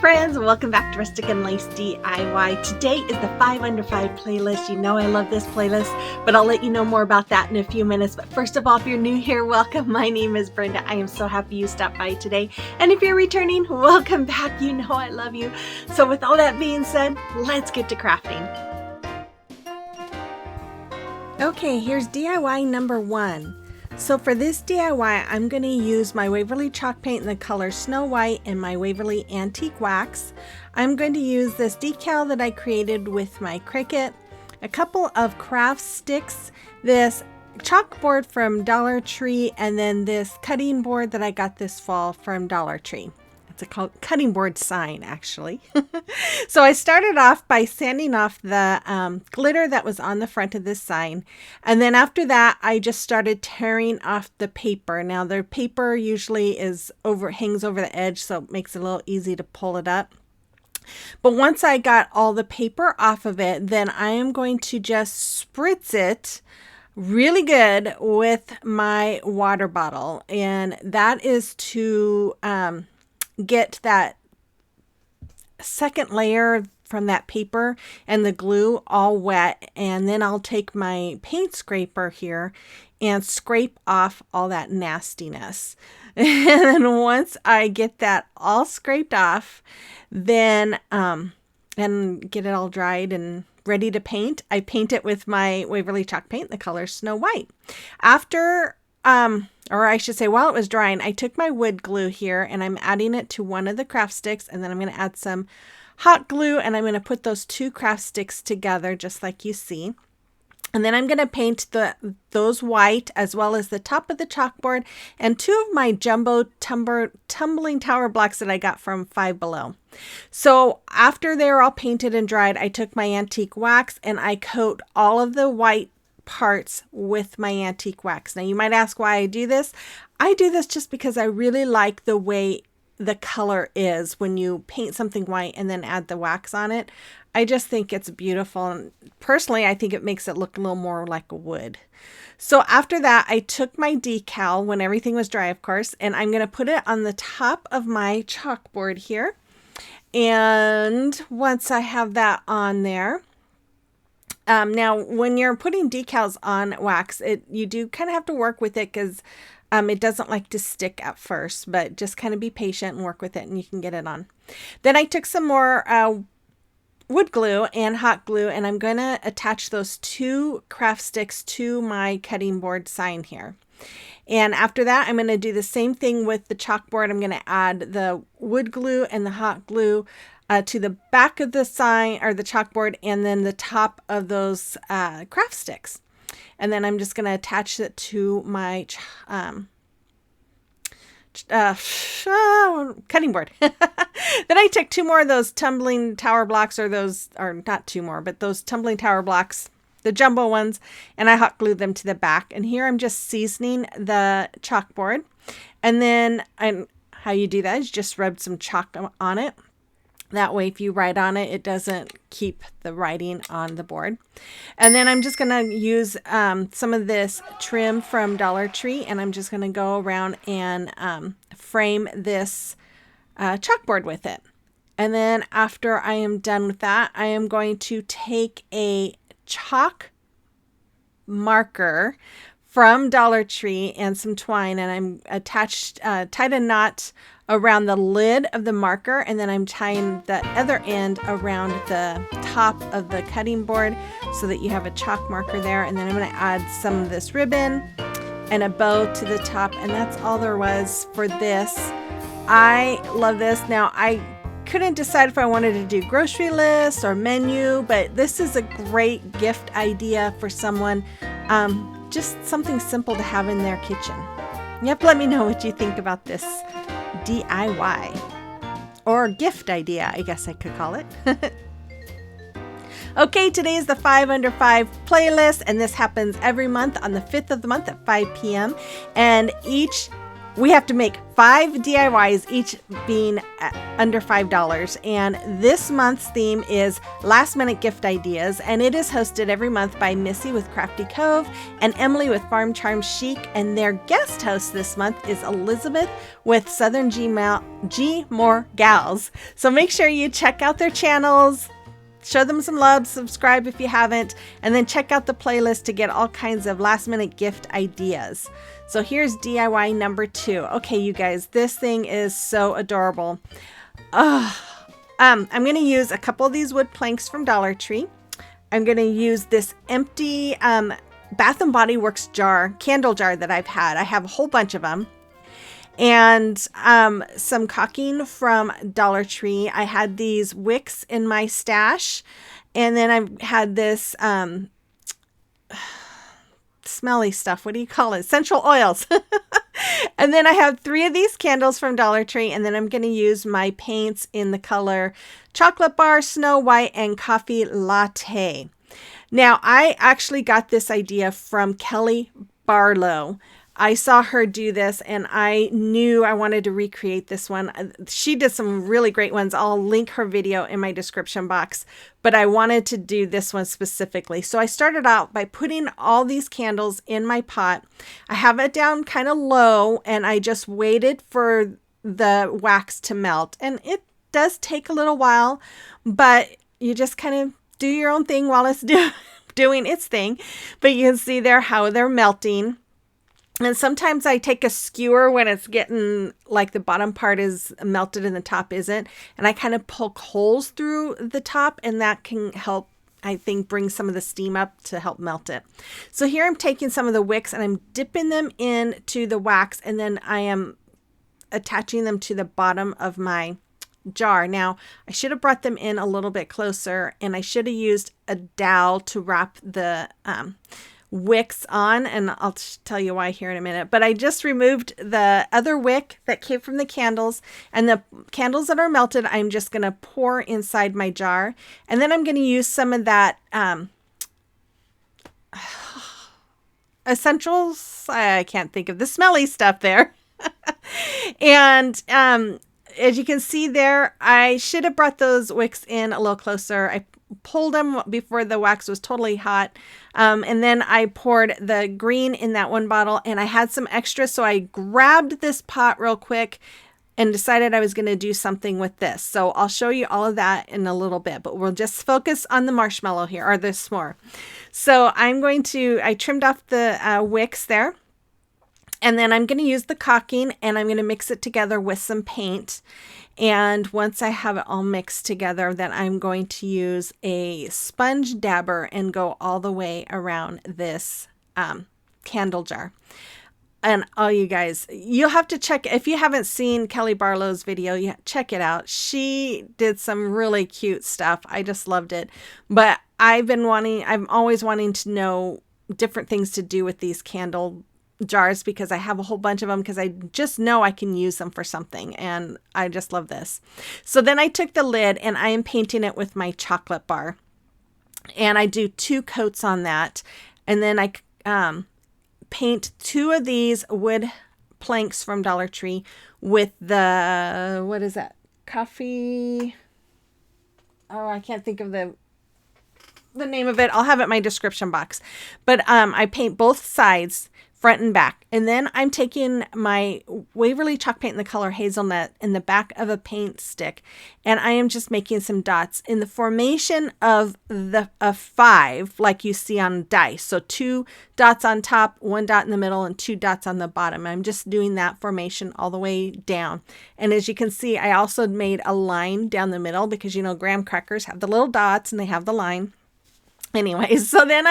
friends, welcome back to Rustic and Lace DIY. Today is the 5 Under 5 playlist. You know I love this playlist, but I'll let you know more about that in a few minutes. But first of all, if you're new here, welcome. My name is Brenda. I am so happy you stopped by today. And if you're returning, welcome back. You know I love you. So with all that being said, let's get to crafting. Okay, here's DIY number 1. So for this DIY, I'm going to use my Waverly chalk paint in the color Snow White and my Waverly Antique Wax. I'm going to use this decal that I created with my Cricut, a couple of craft sticks, this chalkboard from Dollar Tree, and then this cutting board that I got this fall from Dollar Tree. It's a cutting board sign, actually. So I started off by sanding off the glitter that was on the front of this sign. And then after that, I just started tearing off the paper. Now, the paper usually hangs over the edge, so it makes it a little easy to pull it up. But once I got all the paper off of it, then I am going to just spritz it really good with my water bottle. And that is to get that second layer from that paper and the glue all wet, and then I'll take my paint scraper here and scrape off all that nastiness. And then once I get that all scraped off, then and get it all dried and ready to paint, I paint it with my Waverly chalk paint, the color Snow White. After or I should say while it was drying, I took my wood glue here and I'm adding it to one of the craft sticks, and then I'm going to add some hot glue and I'm going to put those two craft sticks together just like you see. And then I'm going to paint those white as well as the top of the chalkboard and two of my jumbo tumbling tower blocks that I got from Five Below. So after they were all painted and dried, I took my antique wax and I coat all of the white parts with my antique wax. Now you might ask why I do this. I do this just because I really like the way the color is when you paint something white and then add the wax on it. I just think it's beautiful, and personally I think it makes it look a little more like a wood. So after that, I took my decal when everything was dry, of course, and I'm going to put it on the top of my chalkboard here. And once I have that on there, now, when you're putting decals on wax, you do kind of have to work with it because it doesn't like to stick at first, but just kind of be patient and work with it and you can get it on. Then I took some more wood glue and hot glue, and I'm going to attach those two craft sticks to my cutting board sign here. And after that, I'm going to do the same thing with the chalkboard. I'm going to add the wood glue and the hot glue to the back of the sign or the chalkboard, and then the top of those craft sticks. And then I'm just going to attach it to my cutting board. Then I took two more of those tumbling tower blocks, or not two more, but those tumbling tower blocks, the jumbo ones, and I hot glued them to the back. And here I'm just seasoning the chalkboard. And then how you do that is just rub some chalk on it. That way, if you write on it, it doesn't keep the writing on the board. And then I'm just going to use some of this trim from Dollar Tree, and I'm just going to go around and frame this chalkboard with it. And then after I am done with that, I am going to take a chalk marker from Dollar Tree and some twine, and I'm tied a knot around the lid of the marker, and then I'm tying the other end around the top of the cutting board so that you have a chalk marker there. And then I'm going to add some of this ribbon and a bow to the top, and that's all there was for this. I love this. Now, I couldn't decide if I wanted to do grocery lists or menu, but this is a great gift idea for someone. Just something simple to have in their kitchen. You have to let me know what you think about this DIY or gift idea, I guess I could call it. Okay, today is the 5 Under 5 playlist, and this happens every month on the 5th of the month at 5 p.m. And each we have to make 5 DIYs, each being under $5. And this month's theme is last minute gift ideas. And it is hosted every month by Missi with Crafty Cove and Emily with Farm Charm Chic. And their guest host this month is Elizabeth with Southern Gmore Gals. So make sure you check out their channels. Show them some love, subscribe if you haven't, and then check out the playlist to get all kinds of last minute gift ideas. So here's DIY number 2. Okay, you guys, this thing is so adorable. I'm going to use a couple of these wood planks from Dollar Tree. I'm going to use this empty Bath & Body Works candle jar that I've had. I have a whole bunch of them. And some caulking from Dollar Tree. I had these wicks in my stash, and then I had this smelly stuff. What do you call it? Essential oils. And then I have 3 of these candles from Dollar Tree, and then I'm going to use my paints in the color Chocolate Bar, Snow White, and Coffee Latte. Now, I actually got this idea from Kelly Barlow. I saw her do this and I knew I wanted to recreate this one. She did some really great ones. I'll link her video in my description box, but I wanted to do this one specifically. So I started out by putting all these candles in my pot. I have it down kind of low and I just waited for the wax to melt. And it does take a little while, but you just kind of do your own thing while it's doing its thing. But you can see there how they're melting. And sometimes I take a skewer when it's getting like the bottom part is melted and the top isn't. And I kind of poke holes through the top, and that can help, I think, bring some of the steam up to help melt it. So here I'm taking some of the wicks and I'm dipping them into the wax, and then I am attaching them to the bottom of my jar. Now, I should have brought them in a little bit closer, and I should have used a dowel to wrap the wicks on, and I'll tell you why here in a minute. But I just removed the other wick that came from the candles, and the candles that are melted I'm just going to pour inside my jar, and then I'm going to use some of that essentials, I can't think of the smelly stuff there. And as you can see there, I should have brought those wicks in a little closer. I pulled them before the wax was totally hot. And then I poured the green in that one bottle, and I had some extra. So I grabbed this pot real quick and decided I was going to do something with this. So I'll show you all of that in a little bit, but we'll just focus on the marshmallow here, or the s'more. So I trimmed off the wicks there. And then I'm going to use the caulking, and I'm going to mix it together with some paint. And once I have it all mixed together, then I'm going to use a sponge dabber and go all the way around this candle jar. And all you guys, you'll have to check, if you haven't seen Kelly Barlow's video, check it out. She did some really cute stuff. I just loved it. But I'm always wanting to know different things to do with these candle jars, because I have a whole bunch of them, because I just know I can use them for something, and I just love this. So then I took the lid and I am painting it with my chocolate bar, and I do 2 coats on that, and then I paint 2 of these wood planks from Dollar Tree with the, what is that, coffee, oh, I can't think of the name of it. I'll have it in my description box. But I paint both sides, front and back. And then I'm taking my Waverly chalk paint in the color Hazelnut in the back of a paint stick, and I am just making some dots in the formation of a 5, like you see on dice. So 2 dots on top, 1 dot in the middle, and 2 dots on the bottom. I'm just doing that formation all the way down. And as you can see, I also made a line down the middle, because graham crackers have the little dots and they have the line. Anyways, so then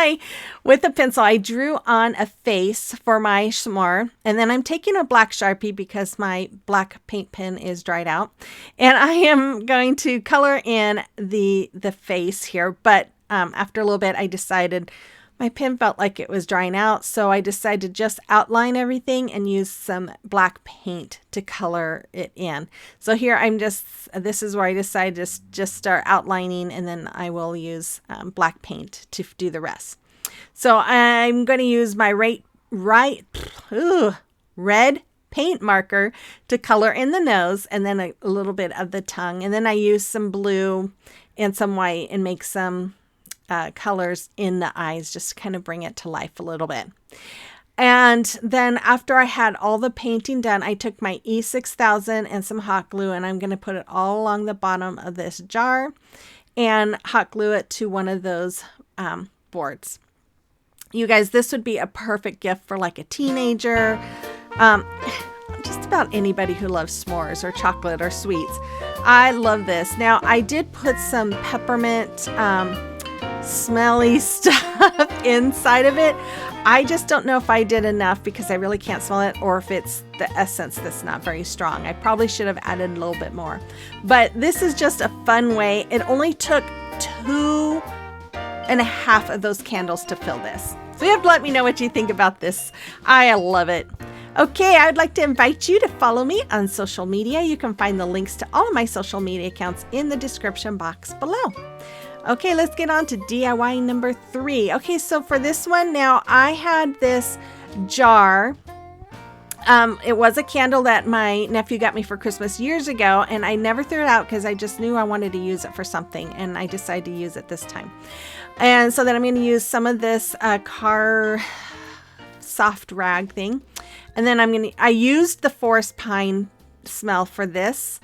with a pencil, I drew on a face for my s'more, and then I'm taking a black Sharpie because my black paint pen is dried out, and I am going to color in the face here. But after a little bit, I decided my pen felt like it was drying out, so I decided to just outline everything and use some black paint to color it in. So here this is where I decided to just start outlining, and then I will use black paint to do the rest. So I'm going to use my red paint marker to color in the nose and then a little bit of the tongue. And then I use some blue and some white and make some colors in the eyes just to kind of bring it to life a little bit. And then after I had all the painting done, I took my E6000 and some hot glue, and I'm going to put it all along the bottom of this jar and hot glue it to one of those boards. You guys, this would be a perfect gift for like a teenager, just about anybody who loves s'mores or chocolate or sweets. I love this. Now, I did put some peppermint smelly stuff inside of it. I just don't know if I did enough because I really can't smell it, or if it's the essence that's not very strong. I probably should have added a little bit more. But this is just a fun way. It only took 2.5 of those candles to fill this. So you have to let me know what you think about this. I love it. Okay, I'd like to invite you to follow me on social media. You can find the links to all of my social media accounts in the description box below. Okay, let's get on to DIY number 3. Okay, so for this one now, I had this jar. It was a candle that my nephew got me for Christmas years ago, and I never threw it out because I just knew I wanted to use it for something, and I decided to use it this time. And so then I'm going to use some of this car soft rag thing, and then I used the forest pine smell for this,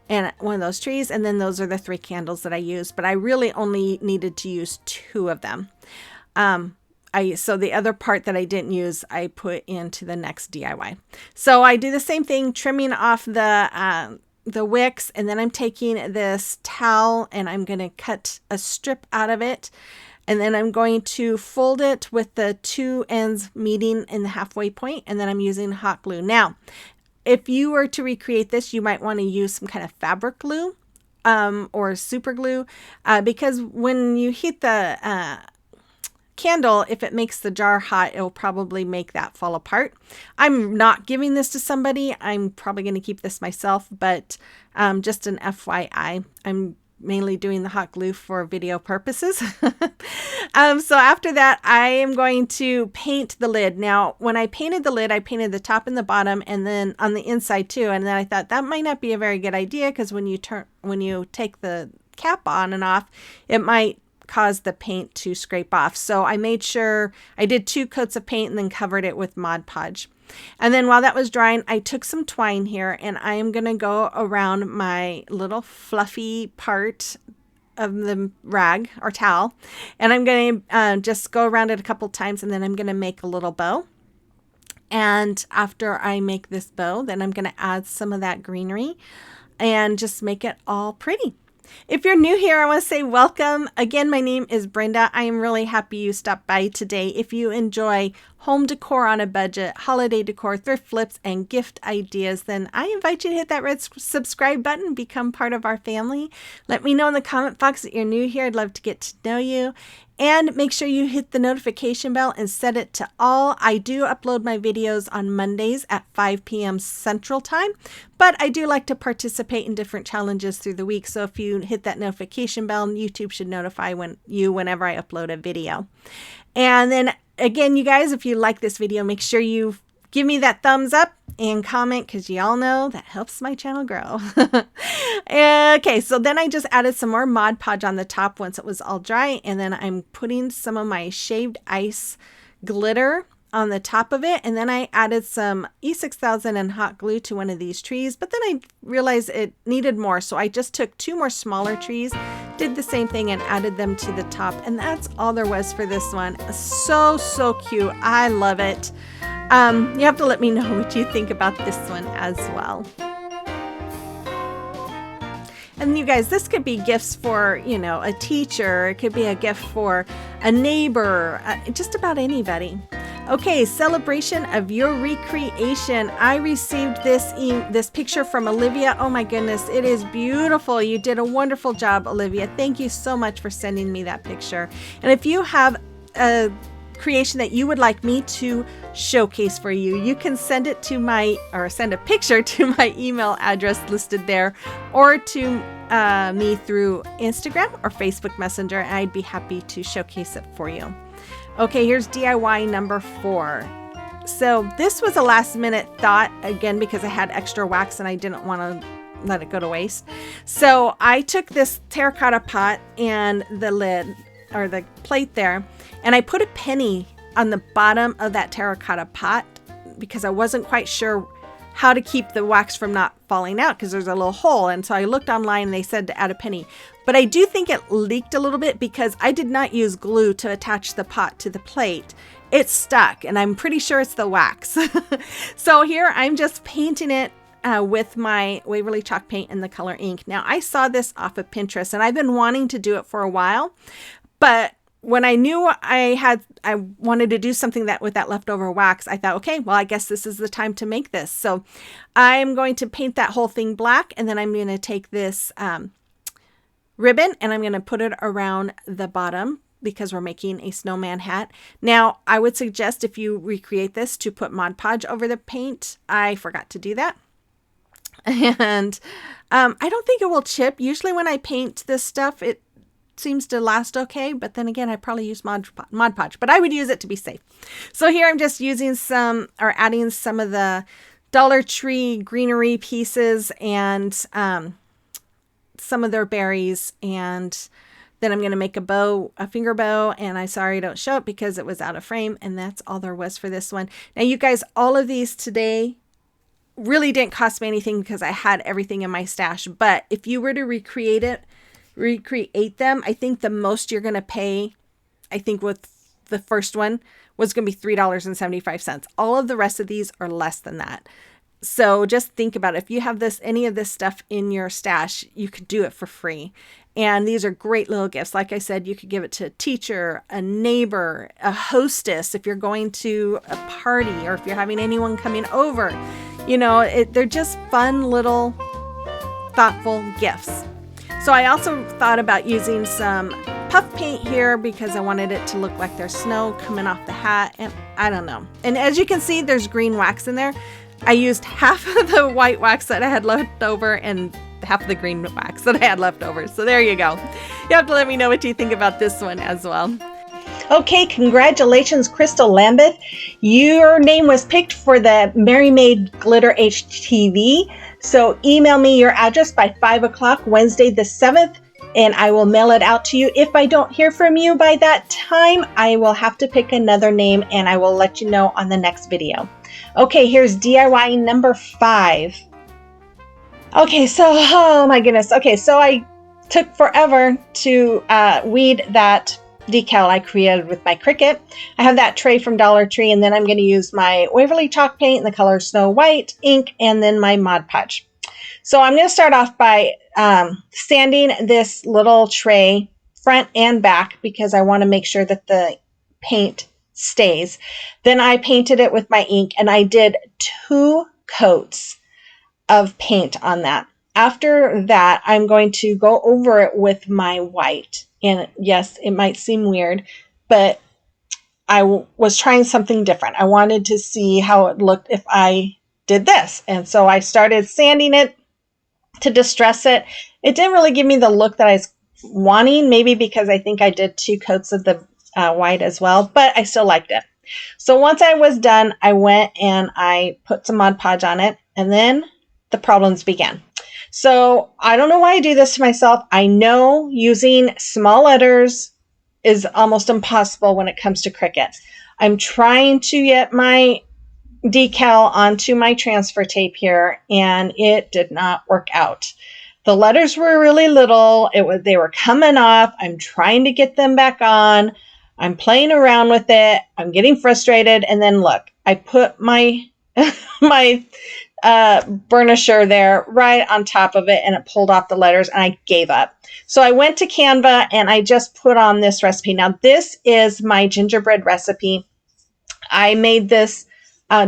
and one of those trees, and then those are the 3 candles that I used, but I really only needed to use 2 of them. So the other part that I didn't use, I put into the next DIY. So I do the same thing, trimming off the wicks, and then I'm taking this towel and I'm going to cut a strip out of it, and then I'm going to fold it with the 2 ends meeting in the halfway point, and then I'm using hot glue. Now, if you were to recreate this, you might want to use some kind of fabric glue or super glue because when you heat the candle, if it makes the jar hot, it will probably make that fall apart. I'm not giving this to somebody. I'm probably going to keep this myself, but just an FYI, I'm mainly doing the hot glue for video purposes. So after that, I am going to paint the lid. Now, when I painted the lid, I painted the top and the bottom, and then on the inside too. And then I thought that might not be a very good idea because when you take the cap on and off, it might cause the paint to scrape off. So I made sure I did 2 coats of paint and then covered it with Mod Podge. And then while that was drying, I took some twine here, and I am going to go around my little fluffy part of the rag or towel, and I'm going to just go around it a couple times, and then I'm going to make a little bow. And after I make this bow, then I'm going to add some of that greenery and just make it all pretty. If you're new here, I want to say welcome. Again, my name is Brenda. I am really happy you stopped by today. If you enjoy home decor on a budget, holiday decor, thrift flips, and gift ideas, then I invite you to hit that red subscribe button, become part of our family. Let me know in the comment box that you're new here. I'd love to get to know you. And make sure you hit the notification bell and set it to all. I do upload my videos on Mondays at 5 p.m. Central Time, but I do like to participate in different challenges through the week. So if you hit that notification bell, YouTube should notify you whenever I upload a video. And then again, you guys, if you like this video, make sure you give me that thumbs up and comment, because y'all know that helps my channel grow. Okay, so then I just added some more Mod Podge on the top once it was all dry, and then I'm putting some of my shaved ice glitter on the top of it, and then I added some E6000 and hot glue to one of these trees, but then I realized it needed more, so I just took 2 more smaller trees, did the same thing, and added them to the top, and that's all there was for this one. So cute. I love it. You have to let me know what you think about this one as well. And you guys, this could be gifts for, a teacher. It could be a gift for a neighbor, just about anybody. Okay, celebration of your recreation. I received this picture from Olivia. Oh my goodness, it is beautiful. You did a wonderful job, Olivia. Thank you so much for sending me that picture. And if you have a creation that you would like me to showcase for you, you can send it to send a picture to my email address listed there, or to me through Instagram or Facebook Messenger. I'd be happy to showcase it for you. Okay, here's DIY number 4. So this was a last minute thought, again, because I had extra wax and I didn't want to let it go to waste. So I took this terracotta pot and the lid, or the plate there, and I put a penny on the bottom of that terracotta pot because I wasn't quite sure how to keep the wax from not falling out because there's a little hole. And so I looked online and they said to add a penny. But I do think it leaked a little bit because I did not use glue to attach the pot to the plate. It's stuck, and I'm pretty sure it's the wax. So here I'm just painting it with my Waverly chalk paint and the color ink. Now I saw this off of Pinterest and I've been wanting to do it for a while, but when I knew I wanted to do something with that leftover wax, I thought, okay, well, I guess this is the time to make this. So I'm going to paint that whole thing black, and then I'm going to take this ribbon and I'm going to put it around the bottom because we're making a snowman hat. Now, I would suggest if you recreate this to put Mod Podge over the paint. I forgot to do that. And I don't think it will chip. Usually when I paint this stuff, it seems to last okay, but then again, I probably use Mod Podge, but I would use it to be safe. So here I'm just using adding some of the Dollar Tree greenery pieces and some of their berries, and then I'm going to make a finger bow, and I'm sorry I don't show it because it was out of frame, and that's all there was for this one. Now you guys, all of these today really didn't cost me anything because I had everything in my stash, but if you were to recreate them, I think the most you're going to pay, I think with the first one, was going to be $3.75. All of the rest of these are less than that. So just think about it. If you have any of this stuff in your stash, you could do it for free. And these are great little gifts. Like I said, you could give it to a teacher, a neighbor, a hostess, if you're going to a party, or if you're having anyone coming over. You know, they're just fun little thoughtful gifts. So I also thought about using some puff paint here because I wanted it to look like there's snow coming off the hat, and I don't know. And as you can see, there's green wax in there. I used half of the white wax that I had left over and half of the green wax that I had left over. So there you go. You have to let me know what you think about this one as well. Okay, congratulations, Crystal Lambeth. Your name was picked for the Merry Maid Glitter HTV. So email me your address by 5 o'clock Wednesday the 7th, and I will mail it out to you. If I don't hear from you by that time, I will have to pick another name, and I will let you know on the next video. Okay, here's DIY number 5. Okay, so, oh my goodness. Okay, so I took forever to weed that decal I created with my Cricut. I have that tray from Dollar Tree, and then I'm going to use my Waverly chalk paint in the color Snow White, ink, and then my Mod Podge. So I'm going to start off by sanding this little tray front and back because I want to make sure that the paint stays. Then I painted it with my ink, and I did 2 coats of paint on that. After that, I'm going to go over it with my white. And yes, it might seem weird, but I was trying something different. I wanted to see how it looked if I did this. And so I started sanding it to distress it. It didn't really give me the look that I was wanting, maybe because I think I did 2 coats of the white as well, but I still liked it. So once I was done, I went and I put some Mod Podge on it, and then the problems began. So I don't know why I do this to myself. I know using small letters is almost impossible when it comes to Cricut. I'm trying to get my decal onto my transfer tape here, and it did not work out. The letters were really little. They were coming off. I'm trying to get them back on. I'm playing around with it. I'm getting frustrated. And then look, I put my burnisher there right on top of it, and it pulled off the letters, and I gave up. So I went to Canva and I just put on this recipe. Now this is my gingerbread recipe. I made this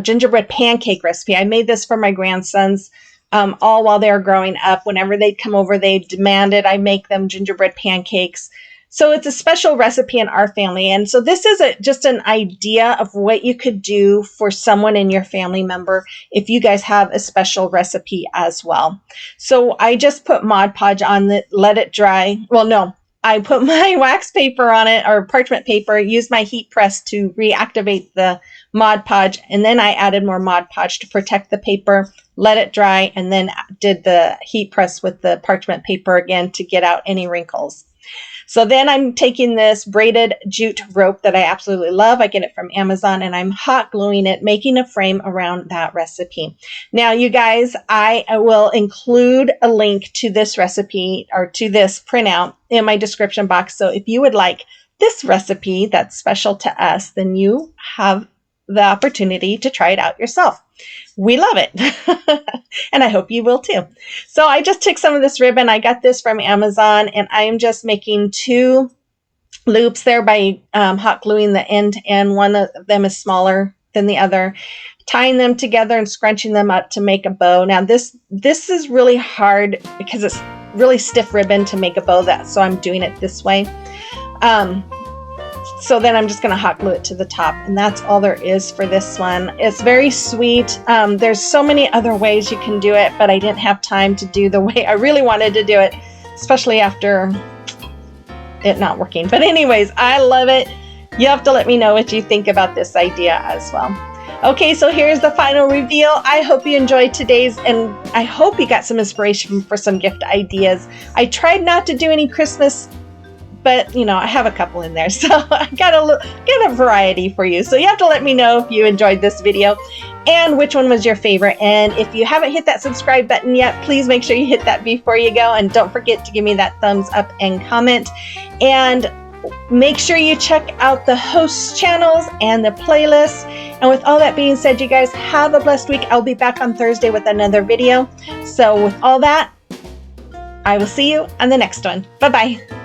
gingerbread pancake recipe. I made this for my grandsons all while they were growing up. Whenever they'd come over, they demanded I make them gingerbread pancakes. So it's a special recipe in our family. And so this is just an idea of what you could do for someone in your family member if you guys have a special recipe as well. So I just put Mod Podge on it, let it dry. Well, no, I put my wax paper on it, or parchment paper, used my heat press to reactivate the Mod Podge, and then I added more Mod Podge to protect the paper, let it dry, and then did the heat press with the parchment paper again to get out any wrinkles. So then I'm taking this braided jute rope that I absolutely love. I get it from Amazon, and I'm hot gluing it, making a frame around that recipe. Now, you guys, I will include a link to this recipe, or to this printout, in my description box. So if you would like this recipe that's special to us, then you have the opportunity to try it out yourself. We love it. And I hope you will too. So I just took some of this ribbon. I got this from Amazon, and I am just making 2 loops there by hot gluing the end, and one of them is smaller than the other, tying them together and scrunching them up to make a bow. Now this is really hard because it's really stiff ribbon to make a bow, so I'm doing it this way. So then I'm just going to hot glue it to the top, and that's all there is for this one. It's very sweet. There's so many other ways you can do it, but I didn't have time to do the way I really wanted to do it, especially after it not working. But anyways, I love it. You have to let me know what you think about this idea as well. Okay, so here's the final reveal. I hope you enjoyed today's, and I hope you got some inspiration for some gift ideas. I tried not to do any Christmas, but you know, I have a couple in there, so I got a variety for you. So you have to let me know if you enjoyed this video and which one was your favorite. And if you haven't hit that subscribe button yet, please make sure you hit that before you go, and don't forget to give me that thumbs up and comment. And make sure you check out the host channels and the playlists. And with all that being said, you guys have a blessed week. I'll be back on Thursday with another video. So with all that, I will see you on the next one. Bye-bye.